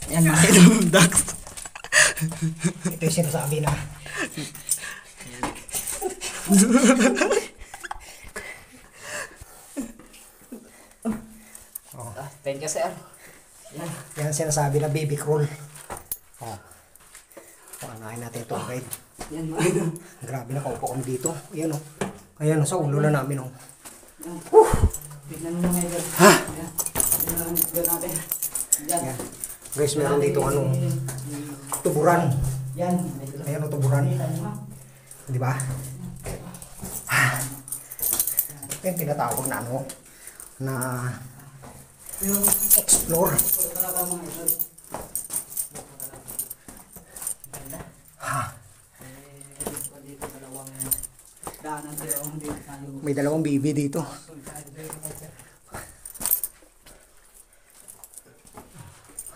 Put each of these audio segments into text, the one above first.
Yan mga idol, ducks. Ito yung sinasabi na. Thank you, sir. Yan. Yan sinasabi na baby crawl. Oh. Panganahin natin ito, guide. Yan mga idol. Grabe na kaupo kami dito. Ayan o. Ayan o, sa ulo na namin o. Yan. Tignan mo mga idol. Ha? Yan. Yan lang gawin natin. Yan. Yan. Guys, meron dito anong tuburan. Yan. Idol. Ayan o, tuburan. Di ba? Ha? Ito yung tinatawag na ano, na explore. Talaga mga idol. Ha? Dito dalawang daanan sila. Dito tayo. May dalawang bibi dito.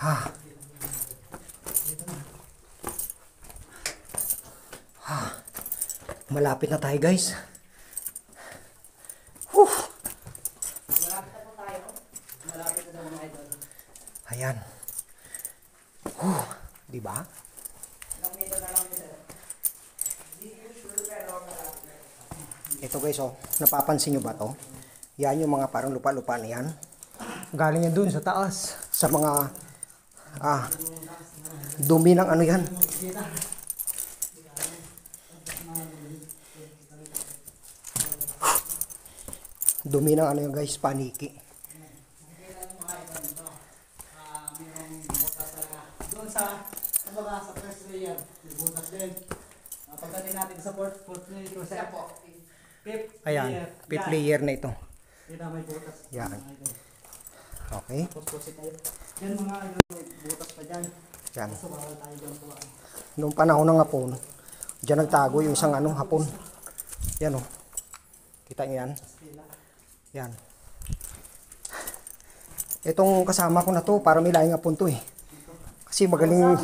Ha? Ha? Malapit na tayo, guys. Whew. Malapit na po tayo. Malapit na daw mga idol. Ayan. Whew. Diba? Ilang meter na lang ito. Ito guys, oh, napapansin nyo ba to? Yan yung mga parang lupa-lupa na yan. Galing yan dun sa taas. Sa mga dumi ng ano yan. Dumi ng ano yan guys, paniki. Doon sa first layer, may butas din. Pagdating natin sa fourth layer, siya po. Fifth Ayan, layer. fifth layer na ito. Kita may butas. Yan. Okay. Pupusin tayo. Yan mga may butas pa dyan. Yan. So bawal tayo dyan po. Noong panahon ng hapon, dyan nagtago yung isang ano, hapon. Yan oh. Kita niyo yan? Yan. Itong kasama ko na to, para may laing hapon to eh. Kasi magaling...